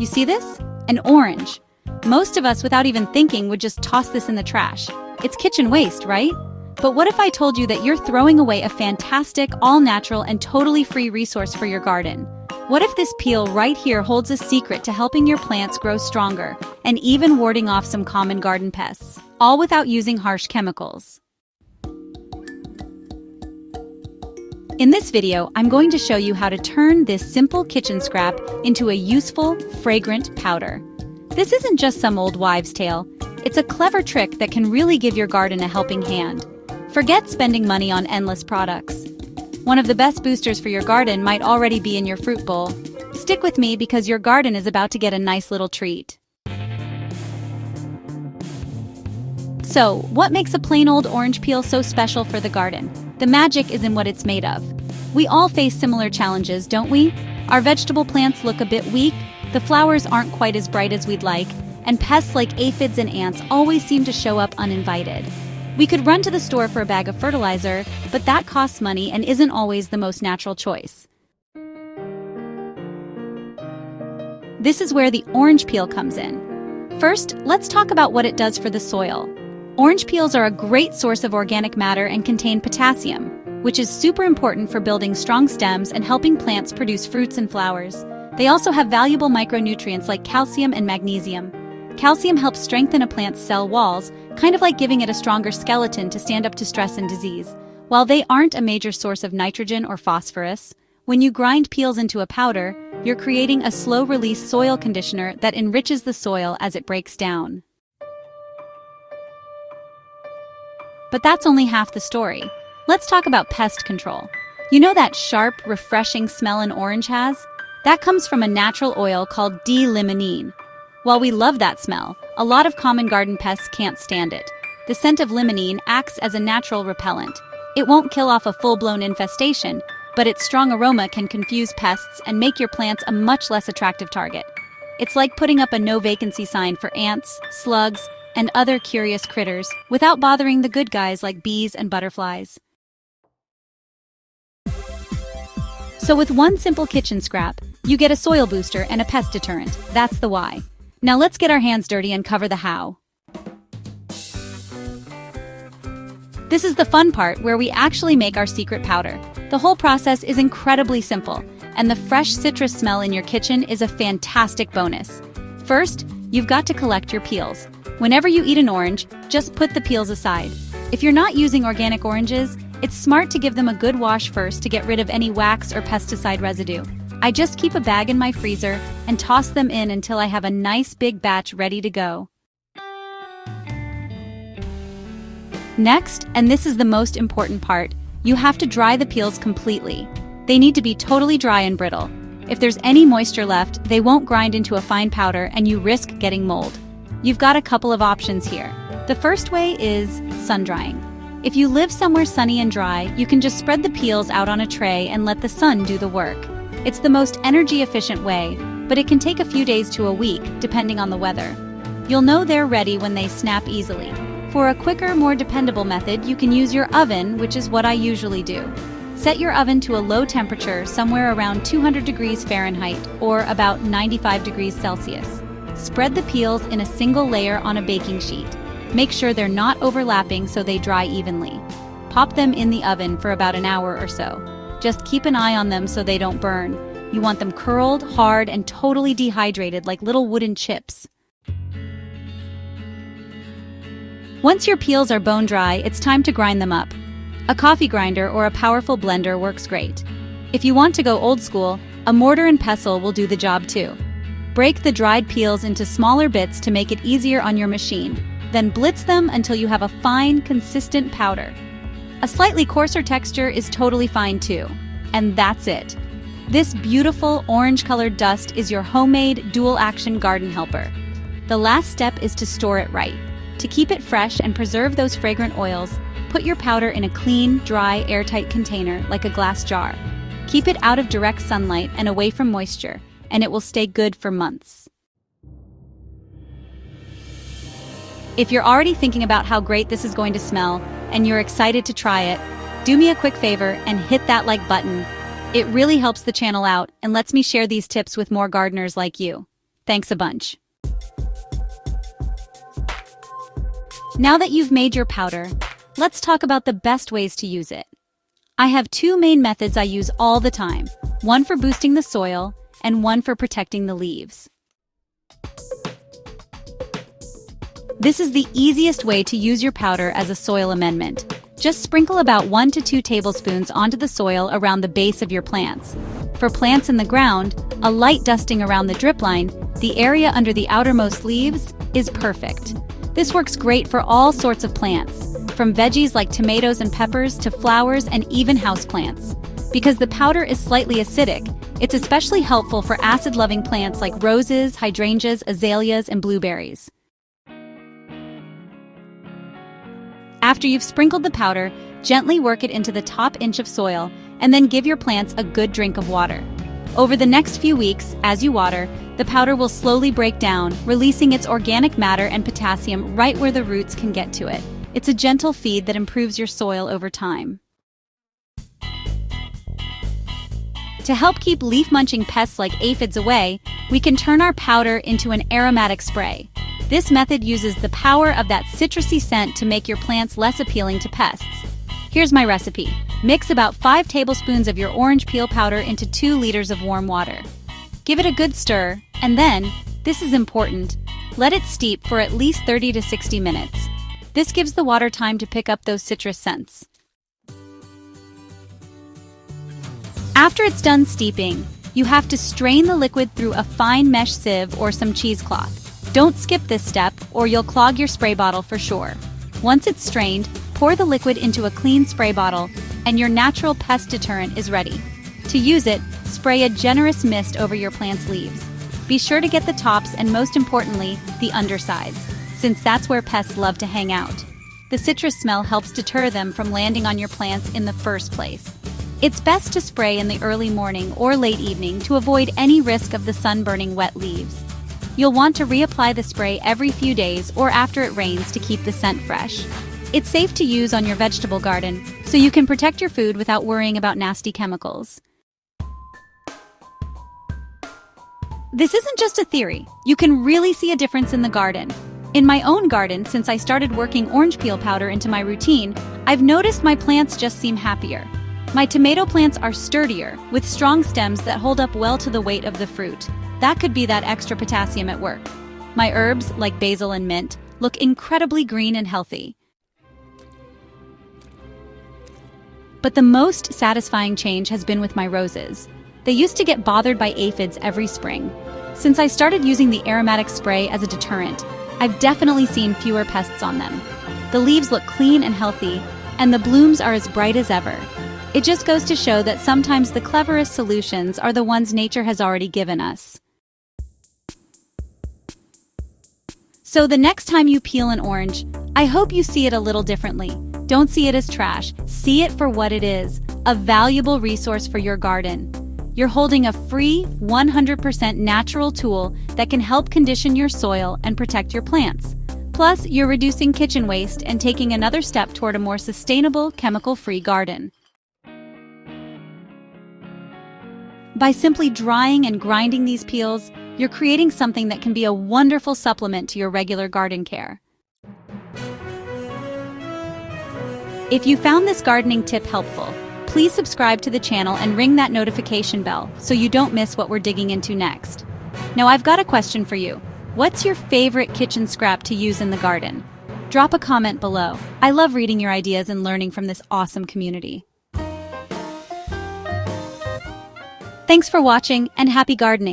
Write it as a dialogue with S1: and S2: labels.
S1: You see this? An orange. Most of us, without even thinking, would just toss this in the trash. It's kitchen waste, right? But what if I told you that you're throwing away a fantastic, all-natural, and totally free resource for your garden? What if this peel right here holds a secret to helping your plants grow stronger and even warding off some common garden pests, all without using harsh chemicals? In this video, I'm going to show you how to turn this simple kitchen scrap into a useful, fragrant powder. This isn't just some old wives' tale. It's a clever trick that can really give your garden a helping hand. Forget spending money on endless products. One of the best boosters for your garden might already be in your fruit bowl. Stick with me because your garden is about to get a nice little treat. So, what makes a plain old orange peel so special for the garden? The magic is in what it's made of. We all face similar challenges, don't we? Our vegetable plants look a bit weak, the flowers aren't quite as bright as we'd like, and pests like aphids and ants always seem to show up uninvited. We could run to the store for a bag of fertilizer, but that costs money and isn't always the most natural choice. This is where the orange peel comes in. First, let's talk about what it does for the soil. Orange peels are a great source of organic matter and contain potassium, which is super important for building strong stems and helping plants produce fruits and flowers. They also have valuable micronutrients like calcium and magnesium. Calcium helps strengthen a plant's cell walls, kind of like giving it a stronger skeleton to stand up to stress and disease. While they aren't a major source of nitrogen or phosphorus, when you grind peels into a powder, you're creating a slow-release soil conditioner that enriches the soil as it breaks down. But that's only half the story. Let's talk about pest control. You know that sharp, refreshing smell an orange has? That comes from a natural oil called D-limonene. While we love that smell, a lot of common garden pests can't stand it. The scent of limonene acts as a natural repellent. It won't kill off a full-blown infestation, but its strong aroma can confuse pests and make your plants a much less attractive target. It's like putting up a no-vacancy sign for ants, slugs, and other curious critters without bothering the good guys like bees and butterflies. So with one simple kitchen scrap, you get a soil booster and a pest deterrent. That's the why. Now let's get our hands dirty and cover the how. This is the fun part where we actually make our secret powder. The whole process is incredibly simple, and the fresh citrus smell in your kitchen is a fantastic bonus. First, you've got to collect your peels. Whenever you eat an orange, just put the peels aside. If you're not using organic oranges, it's smart to give them a good wash first to get rid of any wax or pesticide residue. I just keep a bag in my freezer and toss them in until I have a nice big batch ready to go. Next, and this is the most important part, you have to dry the peels completely. They need to be totally dry and brittle. If there's any moisture left, they won't grind into a fine powder and you risk getting mold. You've got a couple of options here. The first way is sun drying. If you live somewhere sunny and dry, you can just spread the peels out on a tray and let the sun do the work. It's the most energy-efficient way, but it can take a few days to a week, depending on the weather. You'll know they're ready when they snap easily. For a quicker, more dependable method, you can use your oven, which is what I usually do. Set your oven to a low temperature, somewhere around 200 degrees Fahrenheit, or about 95 degrees Celsius. Spread the peels in a single layer on a baking sheet. Make sure they're not overlapping so they dry evenly. Pop them in the oven for about an hour or so. Just keep an eye on them so they don't burn. You want them curled, hard, and totally dehydrated like little wooden chips. Once your peels are bone dry, it's time to grind them up. A coffee grinder or a powerful blender works great. If you want to go old school, a mortar and pestle will do the job too. Break the dried peels into smaller bits to make it easier on your machine. Then blitz them until you have a fine, consistent powder. A slightly coarser texture is totally fine too. And that's it. This beautiful orange-colored dust is your homemade dual-action garden helper. The last step is to store it right. To keep it fresh and preserve those fragrant oils, put your powder in a clean, dry, airtight container like a glass jar. Keep it out of direct sunlight and away from moisture, and it will stay good for months. If you're already thinking about how great this is going to smell, and you're excited to try it, do me a quick favor and hit that like button. It really helps the channel out and lets me share these tips with more gardeners like you. Thanks a bunch. Now that you've made your powder, let's talk about the best ways to use it. I have two main methods I use all the time, one for boosting the soil and one for protecting the leaves. This is the easiest way to use your powder as a soil amendment. Just sprinkle about 1 to 2 tablespoons onto the soil around the base of your plants. For plants in the ground, a light dusting around the drip line, the area under the outermost leaves, is perfect. This works great for all sorts of plants, from veggies like tomatoes and peppers to flowers and even houseplants. Because the powder is slightly acidic, it's especially helpful for acid-loving plants like roses, hydrangeas, azaleas, and blueberries. After you've sprinkled the powder, gently work it into the top inch of soil and then give your plants a good drink of water. Over the next few weeks, as you water, the powder will slowly break down, releasing its organic matter and potassium right where the roots can get to it. It's a gentle feed that improves your soil over time. To help keep leaf-munching pests like aphids away, we can turn our powder into an aromatic spray. This method uses the power of that citrusy scent to make your plants less appealing to pests. Here's my recipe. Mix about 5 tablespoons of your orange peel powder into 2 liters of warm water. Give it a good stir, and then, this is important, let it steep for at least 30 to 60 minutes. This gives the water time to pick up those citrus scents. After it's done steeping, you have to strain the liquid through a fine mesh sieve or some cheesecloth. Don't skip this step, or you'll clog your spray bottle for sure. Once it's strained, pour the liquid into a clean spray bottle, and your natural pest deterrent is ready. To use it, spray a generous mist over your plant's leaves. Be sure to get the tops and, most importantly, the undersides, since that's where pests love to hang out. The citrus smell helps deter them from landing on your plants in the first place. It's best to spray in the early morning or late evening to avoid any risk of the sun burning wet leaves. You'll want to reapply the spray every few days or after it rains to keep the scent fresh. It's safe to use on your vegetable garden, so you can protect your food without worrying about nasty chemicals. This isn't just a theory. You can really see a difference in the garden. In my own garden, since I started working orange peel powder into my routine, I've noticed my plants just seem happier. My tomato plants are sturdier, with strong stems that hold up well to the weight of the fruit. That could be that extra potassium at work. My herbs, like basil and mint, look incredibly green and healthy. But the most satisfying change has been with my roses. They used to get bothered by aphids every spring. Since I started using the aromatic spray as a deterrent, I've definitely seen fewer pests on them. The leaves look clean and healthy, and the blooms are as bright as ever. It just goes to show that sometimes the cleverest solutions are the ones nature has already given us. So the next time you peel an orange, I hope you see it a little differently. Don't see it as trash. See it for what it is, a valuable resource for your garden. You're holding a free, 100% natural tool that can help condition your soil and protect your plants. Plus, you're reducing kitchen waste and taking another step toward a more sustainable, chemical-free garden. By simply drying and grinding these peels, you're creating something that can be a wonderful supplement to your regular garden care. If you found this gardening tip helpful, please subscribe to the channel and ring that notification bell so you don't miss what we're digging into next. Now I've got a question for you. What's your favorite kitchen scrap to use in the garden? Drop a comment below. I love reading your ideas and learning from this awesome community. Thanks for watching and happy gardening!